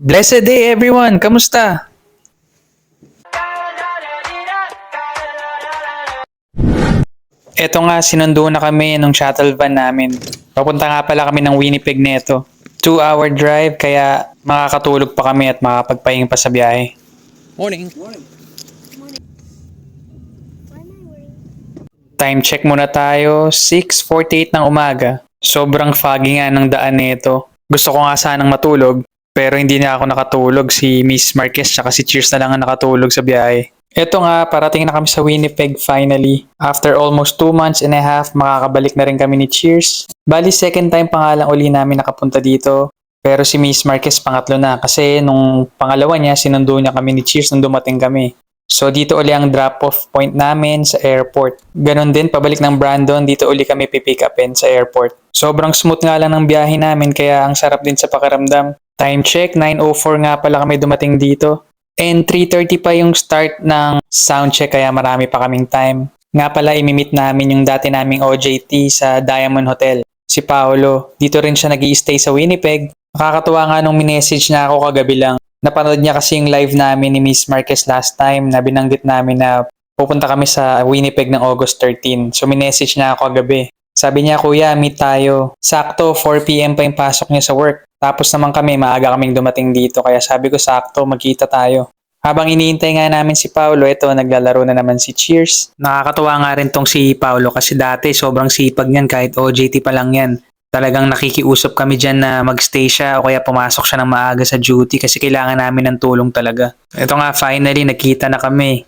Blessed day everyone! Kamusta? Eto nga, sinundo na kami nung shuttle van namin. Papunta nga pala kami ng Winnipeg neto. 2-hour drive kaya makakatulog pa kami at makakapagpahinga pa sa biyahe. Morning. Time check muna tayo, 6:48 ng umaga. Sobrang foggy nga ng daan nito. Gusto ko nga sanang matulog, pero hindi na ako nakatulog. Si Miss Marquez at si Cheers na lang ang nakatulog sa biyahe. Eto nga, parating na kami sa Winnipeg finally. After almost 2 months and a half, makakabalik na rin kami ni Cheers. Bali, second time pa nga lang uli namin nakapunta dito. Pero si Miss Marquez pangatlo na kasi nung pangalawa niya, sinundo niya kami ni Cheers nung dumating kami. So dito uli ang drop-off point namin sa airport. Ganon din, pabalik ng Brandon, dito uli kami pipick upin sa airport. Sobrang smooth nga lang ng biyahe namin kaya ang sarap din sa pakiramdam. Time check, 9:04 nga pala kami dumating dito. And 3:30 pa yung start ng soundcheck kaya marami pa kaming time. Nga pala imimit namin yung dati naming OJT sa Diamond Hotel. Si Paolo, dito rin siya nag-i-stay sa Winnipeg. Nakakatuwa nga nung minessage niya ako kagabi lang. Napanood niya kasi yung live namin ni Miss Marquez last time na binanggit namin na pupunta kami sa Winnipeg ng August 13. So minessage niya ako kagabi. Sabi niya, Kuya, meet tayo. Sakto, 4 PM pa yung pasok niya sa work. Tapos naman kami, maaga kaming dumating dito. Kaya sabi ko, sakto, magkita tayo. Habang iniintay nga namin si Paolo, ito, naglalaro na naman si Cheers. Nakakatuwa nga rin tong si Paolo kasi dati sobrang sipag niyan kahit OJT pa lang yan. Talagang nakikiusap kami dyan na magstay siya o kaya pumasok siya ng maaga sa duty kasi kailangan namin ng tulong talaga. Ito nga, finally, nagkita na kami.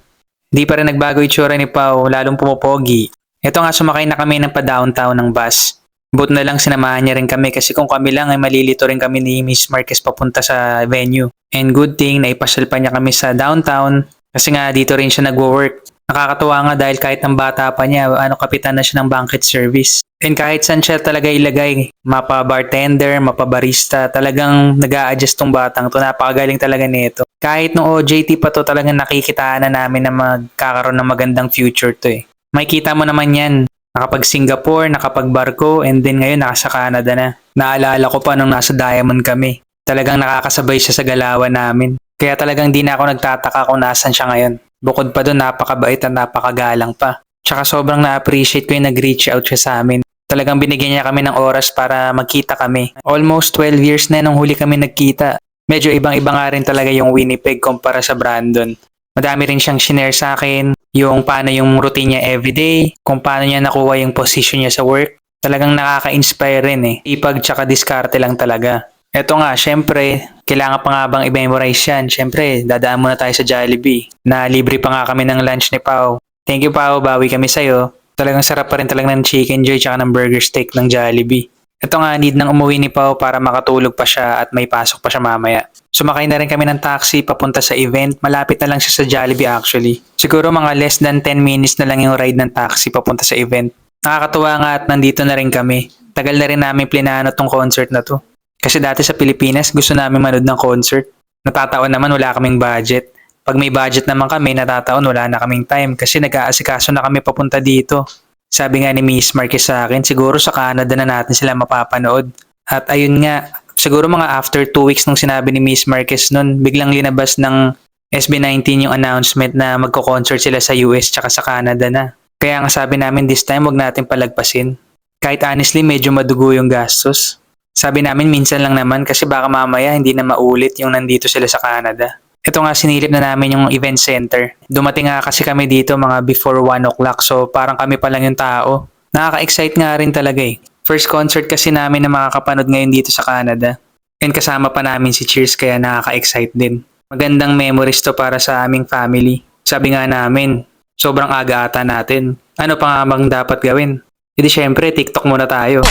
Hindi pa rin nagbago itsura ni Pao, lalong pumopogi. Ito nga, sumakay na kami ng pa-downtown ng bus. Buti na lang sinamahan niya rin kami kasi kung kami lang ay malilito rin kami ni Miss Marquez papunta sa venue. And good thing, naipasyal pa niya kami sa downtown kasi nga dito rin siya nagwo-work. Nakakatuwa nga dahil kahit ng bata pa niya, kapitan na siya ng banquet service. And kahit saan siya talaga ilagay, mapa-bartender, mapa-barista, talagang nag-a-adjust tong batang to. Napakagaling talaga nito. Kahit nung OJT pa to, talagang nakikitaan na namin na magkakaroon ng magandang future to eh. Makikita mo naman yan. Nakapag-Singapore, nakapag-barko, and then ngayon nasa Canada na. Naalala ko pa nung nasa Diamond kami. Talagang nakakasabay siya sa galawan namin. Kaya talagang di na ako nagtataka kung nasan siya ngayon. Bukod pa doon, napakabait at napakagalang pa. Tsaka sobrang na-appreciate ko yung nag-reach out siya sa amin. Talagang binigyan niya kami ng oras para magkita kami. Almost 12 years na nung huli kami nagkita. Medyo ibang-iba nga rin talaga yung Winnipeg kumpara sa Brandon. Madami rin siyang shinare sa akin, yung paano yung routine niya everyday, kung paano niya nakuha yung position niya sa work. Talagang nakaka-inspire rin eh. Ipag tsaka diskarte lang talaga. Eto nga, syempre, kailangan pa nga bang i-memorize yan? Syempre, dadaan muna tayo sa Jollibee. Na libre pa nga kami ng lunch ni Pao. Thank you Pao, bawi kami sa'yo. Talagang sarap pa rin talaga ng chicken joy tsaka ng burger steak ng Jollibee. Ito nga, need nang umuwi ni Pao para makatulog pa siya at may pasok pa siya mamaya. Sumakay na rin kami ng taxi papunta sa event. Malapit na lang siya sa Jollibee actually. Siguro mga less than 10 minutes na lang yung ride ng taxi papunta sa event. Nakakatuwa nga at nandito na rin kami. Tagal na rin namin plinano tong concert na to. Kasi dati sa Pilipinas gusto namin manood ng concert. Natataon naman wala kaming budget. Pag may budget naman kami, natataon wala na kaming time kasi nag-aasikaso na kami papunta dito. Sabi nga ni Miss Marquez sa akin, siguro sa Canada na natin sila mapapanood. At ayun nga, siguro mga after 2 weeks nung sinabi ni Miss Marquez nun, biglang linabas ng SB19 yung announcement na magko-concert sila sa US tsaka sa Canada na. Kaya nga sabi namin this time wag natin palagpasin. Kahit honestly medyo madugo yung gastos. Sabi namin minsan lang naman kasi baka mamaya hindi na maulit yung nandito sila sa Canada. Ito nga sinilip na namin yung event center. Dumating nga kasi kami dito mga before 1 o'clock so parang kami pa lang yung tao. Nakaka-excite nga rin talaga eh. First concert kasi namin na makakapanood ngayon dito sa Canada. And kasama pa namin si Cheers kaya nakaka-excite din. Magandang memories to para sa aming family. Sabi nga namin, sobrang aga ata natin. Ano pa nga bang dapat gawin? Hindi syempre, TikTok muna tayo.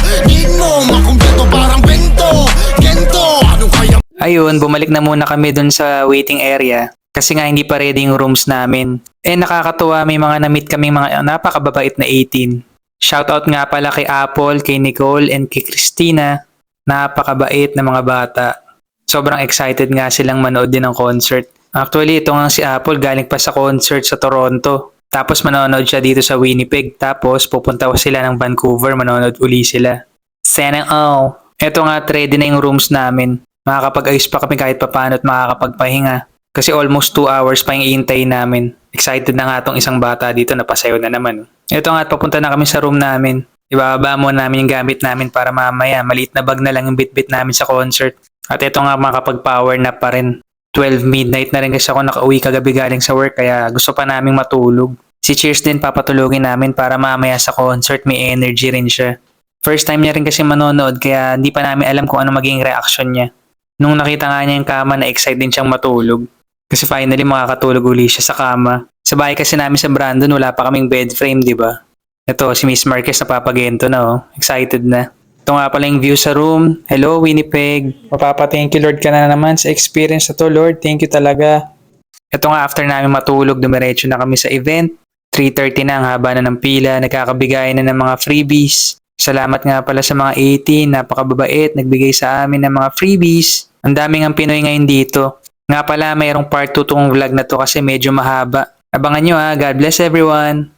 Ayun, bumalik na muna kami dun sa waiting area. Kasi nga hindi pa ready yung rooms namin. Nakakatuwa, may mga na-meet kaming mga napakababait na 18. Shoutout nga pala kay Apple, kay Nicole, and kay Christina. Napakabait na mga bata. Sobrang excited nga silang manood din ng concert. Actually, ito nga si Apple galing pa sa concert sa Toronto. Tapos manonood siya dito sa Winnipeg. Tapos pupunta sila ng Vancouver, manonood uli sila. Sana all. Eto nga, ready na yung rooms namin. Makakapag-ayos pa kami kahit papaano at makakapagpahinga. Kasi almost 2 hours pa yung iintayin namin. Excited na nga tong isang bata dito na pasayo na naman. Ito nga at papunta na kami sa room namin. Ibababa mo namin yung gamit namin para mamaya maliit na bag na lang yung bit-bit namin sa concert. At ito nga makapag-power nap pa rin. 12 midnight na rin kasi ako nakauwi kagabi galing sa work kaya gusto pa naming matulog. Si Cheers din papatulogin namin para mamaya sa concert may energy rin siya. First time niya rin kasi manonood kaya hindi pa namin alam kung ano maging reaction niya. Nung nakita nga niya yung kama na excited din siyang matulog. Kasi finally makakatulog uli siya sa kama. Sa bahay kasi namin sa Brandon wala pa kaming bed frame, di ba? Ito si Miss Marquez napapagento na oh. Excited na. Ito nga pala yung view sa room. Hello Winnipeg. Mapapa-thank you Lord ka na naman sa experience na to Lord. Thank you talaga. Ito nga after namin matulog, dumiretso na kami sa event. 3:30 na ang haba na ng pila. Nagkakabigay na ng mga freebies. Salamat nga pala sa mga 18, napakababait, nagbigay sa amin ng mga freebies. Ang daming ang Pinoy ngayon dito. Nga pala, mayroong part 2 tong vlog na to kasi medyo mahaba. Abangan nyo ha, God bless everyone!